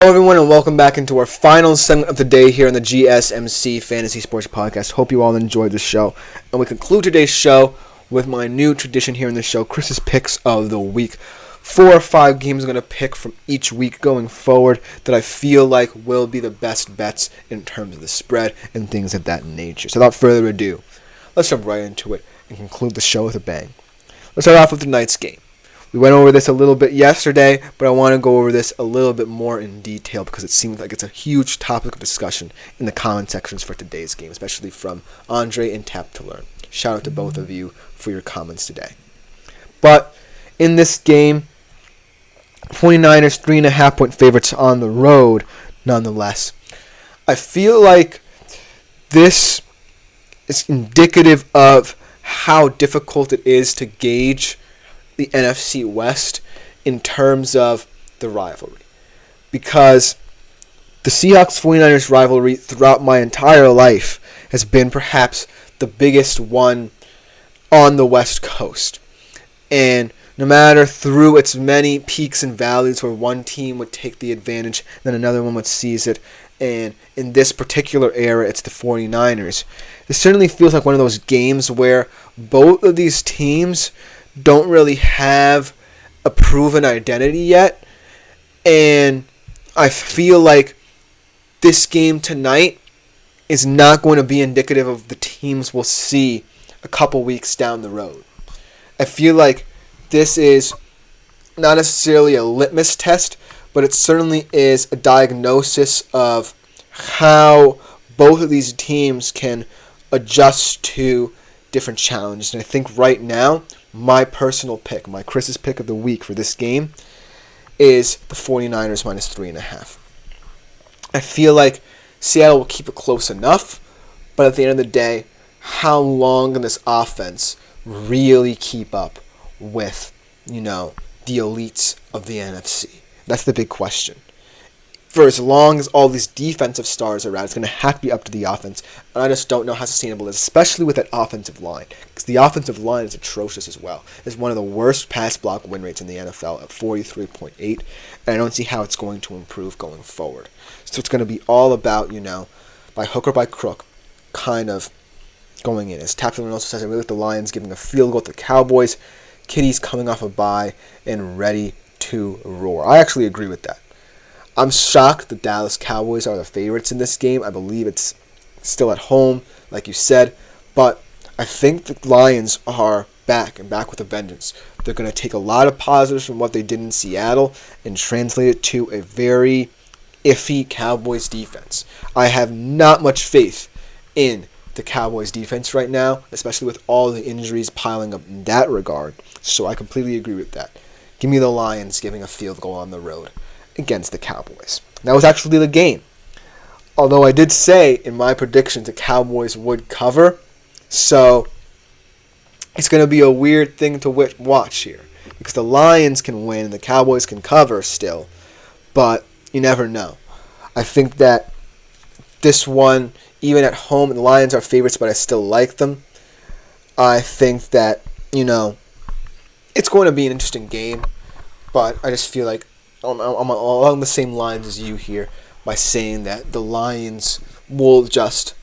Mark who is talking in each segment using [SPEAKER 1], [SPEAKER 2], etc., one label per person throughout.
[SPEAKER 1] Hello everyone and welcome back into our final segment of the day here on the GSMC Fantasy Sports Podcast. Hope you all enjoyed the show. And we conclude today's show with my new tradition here in the show, Chris's Picks of the Week. 4 or 5 games I'm going to pick from each week going forward that I feel like will be the best bets in terms of the spread and things of that nature. So without further ado, let's jump right into it and conclude the show with a bang. Let's start off with tonight's game. We went over this a little bit yesterday, but I want to go over this a little bit more in detail because it seems like it's a huge topic of discussion in the comment sections for today's game, especially from Andre and Tap to Learn. Shout out to both of you for your comments today. But in this game, 49ers 3.5 point favorites on the road, nonetheless. I feel like this is indicative of how difficult it is to gauge the NFC West in terms of the rivalry. Because the Seahawks-49ers rivalry throughout my entire life has been perhaps the biggest one on the West Coast. And no matter through its many peaks and valleys where one team would take the advantage, then another one would seize it, and in this particular era, it's the 49ers. This certainly feels like one of those games where both of these teams don't really have a proven identity yet, and I feel like this game tonight is not going to be indicative of the teams we'll see a couple weeks down the road. I feel like this is not necessarily a litmus test, but it certainly is a diagnosis of how both of these teams can adjust to different challenges. And I think right now, my personal pick, my Chris's pick of the week for this game is the 49ers minus 3.5. I feel like Seattle will keep it close enough, but at the end of the day, how long can this offense really keep up with, the elites of the NFC? That's the big question. For as long as all these defensive stars are out, it's going to have to be up to the offense. And I just don't know how sustainable it is, especially with that offensive line. Because the offensive line is atrocious as well. It's one of the worst pass block win rates in the NFL at 43.8. And I don't see how it's going to improve going forward. So it's going to be all about, by hook or by crook, kind of going in. As Tapton also says, I really like the Lions giving a field goal to the Cowboys. Kitty's coming off a bye and ready to roar. I actually agree with that. I'm shocked the Dallas Cowboys are the favorites in this game. I believe it's still at home, like you said. But I think the Lions are back with a vengeance. They're going to take a lot of positives from what they did in Seattle and translate it to a very iffy Cowboys defense. I have not much faith in the Cowboys defense right now, especially with all the injuries piling up in that regard. So I completely agree with that. Give me the Lions giving a field goal on the road against the Cowboys. That was actually the game. Although I did say in my predictions the Cowboys would cover, so it's going to be a weird thing to watch here. Because the Lions can win and the Cowboys can cover still, but you never know. I think that this one, even at home, the Lions are favorites, but I still like them. I think that, it's going to be an interesting game, but I just feel like I'm along the same lines as you here by saying that the Lions will just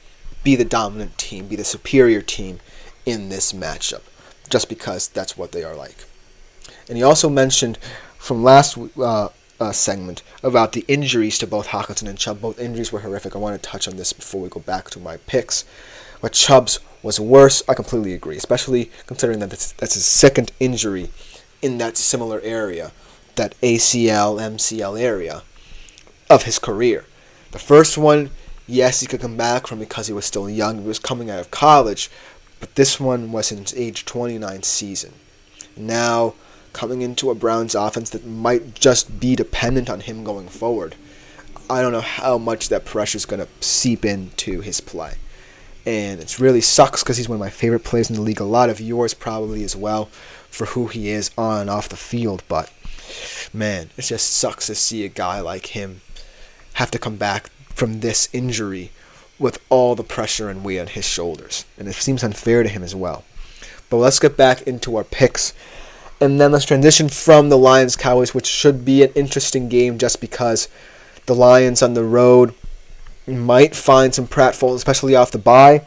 [SPEAKER 1] be the dominant team, be the superior team in this matchup, just because that's what they are like. And he also mentioned from last segment about the injuries to both Hockenson and Chubb. Both injuries were horrific. I want to touch on this before we go back to my picks. But Chubb's was worse. I completely agree, especially considering that that's his second injury in that similar area, that ACL, MCL area of his career. The first one, yes, he could come back from because he was still young. He was coming out of college. But this one was in his age 29 season. Now, coming into a Browns offense that might just be dependent on him going forward, I don't know how much that pressure is going to seep into his play. And it really sucks because he's one of my favorite players in the league. A lot of yours probably as well for who he is on and off the field. But, man, it just sucks to see a guy like him have to come back from this injury with all the pressure and weight on his shoulders. And it seems unfair to him as well. But let's get back into our picks. And then let's transition from the Lions-Cowboys, which should be an interesting game just because The Lions on the road might find some pratfalls, especially off the bye,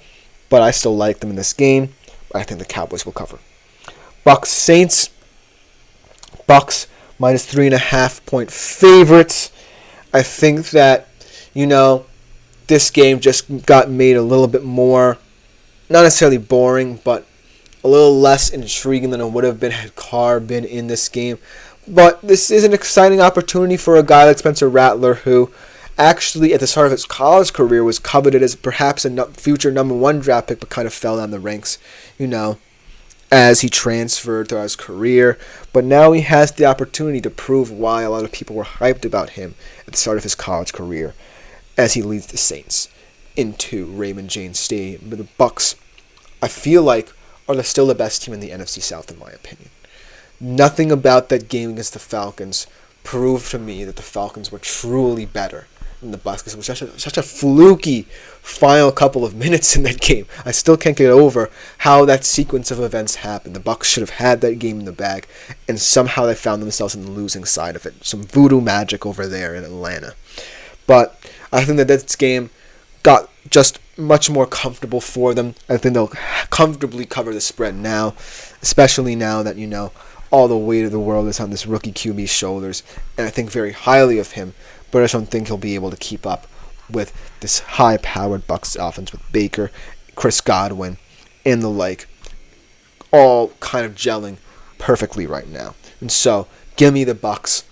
[SPEAKER 1] but I still like them in this game. I think the Cowboys will cover. Bucks Saints. Bucks minus 3.5 point favorites. I think that, this game just got made a little bit more, not necessarily boring, but a little less intriguing than it would have been had Carr been in this game. But this is an exciting opportunity for a guy like Spencer Rattler, who actually at the start of his college career was coveted as perhaps a future number 1 draft pick, but kind of fell down the ranks, as he transferred throughout his career. But now he has the opportunity to prove why a lot of people were hyped about him at the start of his college career as he leads the Saints into Raymond James Stadium. But the Bucks, I feel like, are still the best team in the NFC South, in my opinion. Nothing about that game against the Falcons proved to me that the Falcons were truly better than the Bucks, because it was such a fluky final couple of minutes in that game. I still can't get over how that sequence of events happened. The Bucks should have had that game in the bag, and somehow they found themselves on the losing side of it. Some voodoo magic over there in Atlanta. But I think that this game got just much more comfortable for them. I think they'll comfortably cover the spread now, especially now that, all the weight of the world is on this rookie QB's shoulders, and I think very highly of him, but I just don't think he'll be able to keep up with this high-powered Bucs offense with Baker, Chris Godwin, and the like, all kind of gelling perfectly right now. And so, give me the Bucs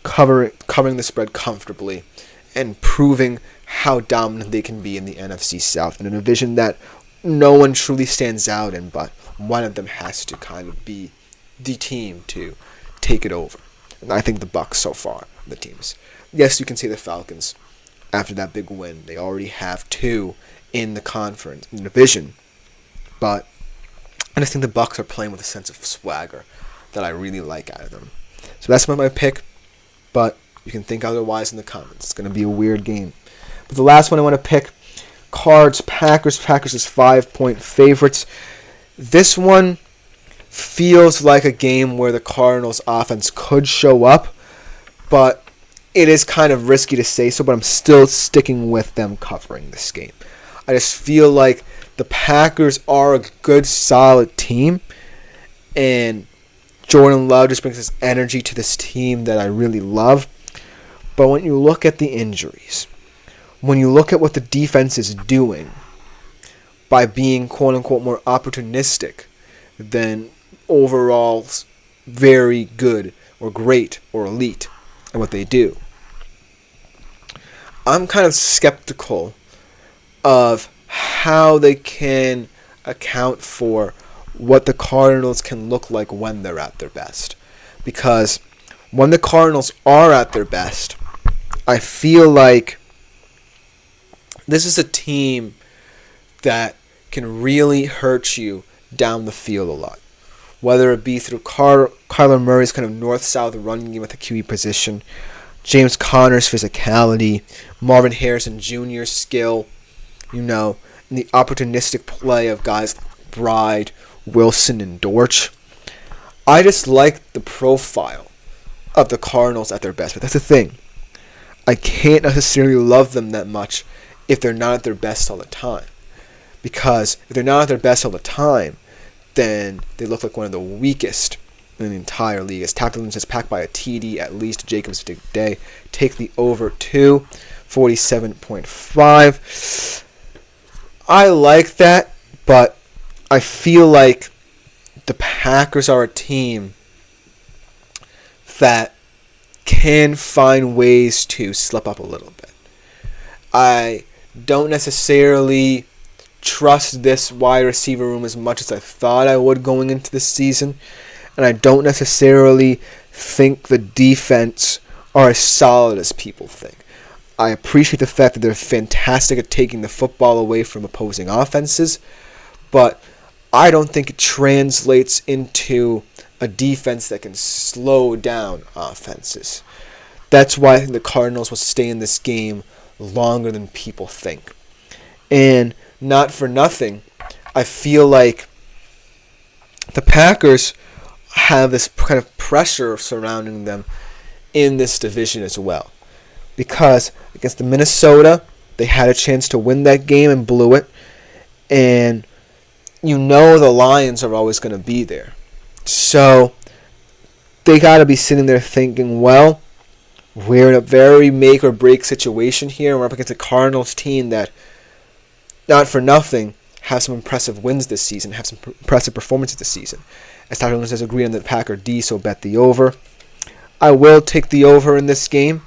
[SPEAKER 1] covering the spread comfortably and proving how dominant they can be in the NFC South, in a division that no one truly stands out in, but one of them has to kind of be the team to take it over. And I think the Bucs so far are the teams. Yes, you can say the Falcons, after that big win, they already have 2 in the conference, in the division, but I just think the Bucs are playing with a sense of swagger that I really like out of them. So that's my pick, but you can think otherwise in the comments. It's going to be a weird game. But the last one I want to pick, Cards, Packers. Packers is 5-point favorites. This one feels like a game where the Cardinals' offense could show up, but it is kind of risky to say so, but I'm still sticking with them covering this game. I just feel like the Packers are a good, solid team, and Jordan Love just brings this energy to this team that I really love. But when you look at the injuries, when you look at what the defense is doing by being quote-unquote more opportunistic than overall very good or great or elite at what they do, I'm kind of skeptical of how they can account for what the Cardinals can look like when they're at their best. Because when the Cardinals are at their best, I feel like this is a team that can really hurt you down the field a lot. Whether it be through Kyler Murray's kind of north-south running game at the QB position, James Conner's physicality, Marvin Harrison Jr.'s skill, and the opportunistic play of guys like Bride, Wilson, and Dortch. I just like the profile of the Cardinals at their best, but that's the thing. I can't necessarily love them that much if they're not at their best all the time. Because if they're not at their best all the time, then they look like one of the weakest in the entire league. As tackles is packed by a TD at least. Jacobs day. Take the over 47.5. I like that, but I feel like the Packers are a team that can find ways to slip up a little bit. I don't necessarily trust this wide receiver room as much as I thought I would going into the season, and I don't necessarily think the defense are as solid as people think. I appreciate the fact that they're fantastic at taking the football away from opposing offenses, but I don't think it translates into a defense that can slow down offenses. That's why I think the Cardinals will stay in this game longer than people think. And not for nothing, I feel like the Packers have this kind of pressure surrounding them in this division as well. because against the Minnesota, they had a chance to win that game and blew it. And you know the Lions are always going to be there. So they got to be sitting there thinking, well, we're in a very make or break situation here. We're up against a Cardinals team that, not for nothing, have some impressive wins this season, have some impressive performances this season. As Tyler Jones has agreed on the Packer D, so bet the over. I will take the over in this game,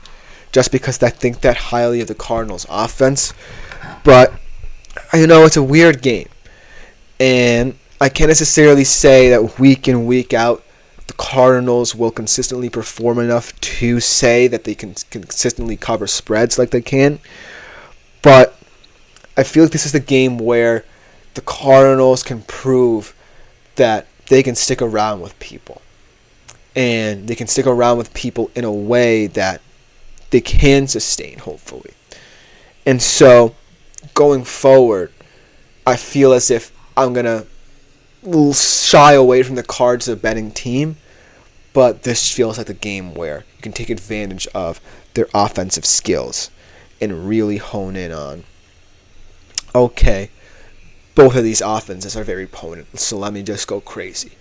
[SPEAKER 1] just because I think that highly of the Cardinals offense. But, it's a weird game. And I can't necessarily say that week in, week out, the Cardinals will consistently perform enough to say that they can consistently cover spreads like they can. But I feel like this is the game where the Cardinals can prove that they can stick around with people. And they can stick around with people in a way that they can sustain, hopefully. And so, going forward, I feel as if I'm going to shy away from the Cards as a betting team, but this feels like the game where you can take advantage of their offensive skills and really hone in on, okay, both of these offenses are very potent, so let me just go crazy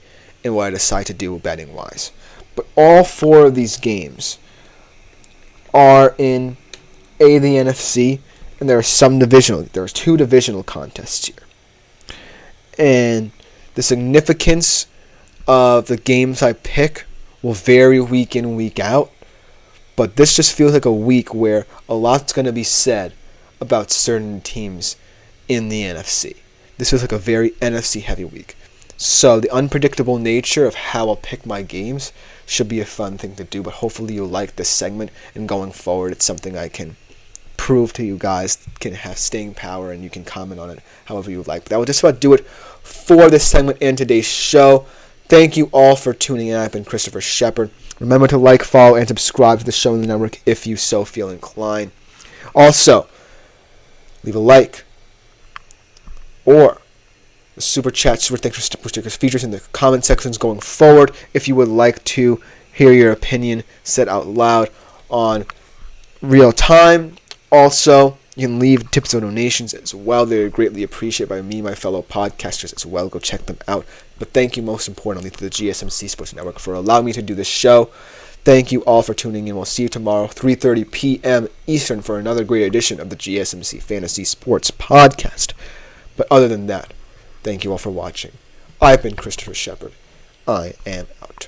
[SPEAKER 1] in what I decide to do betting-wise. But all four of these games are in the NFC, and there are two divisional contests here. And the significance of the games I pick will vary week in, week out. But this just feels like a week where a lot's going to be said about certain teams in the NFC. This feels like a very NFC-heavy week. So the unpredictable nature of how I'll pick my games should be a fun thing to do. But hopefully you like this segment, and going forward it's something I can prove to you guys can have staying power, and you can comment on it however you like. But that will just about do it for this segment and today's show. Thank you all for tuning in. I've been Christopher Shepard. Remember to like, follow, and subscribe to the show in the network if you so feel inclined. Also, leave a like or a super chat, super thanks for stickers features in the comment sections going forward if you would like to hear your opinion said out loud on real time. Also, you can leave tips or donations as well. They're greatly appreciated by me and my fellow podcasters as well. Go check them out. But thank you most importantly to the GSMC Sports Network for allowing me to do this show. Thank you all for tuning in. We'll see you tomorrow, 3:30 p.m. Eastern, for another great edition of the GSMC Fantasy Sports Podcast. But other than that, thank you all for watching. I've been Christopher Shepard. I am out.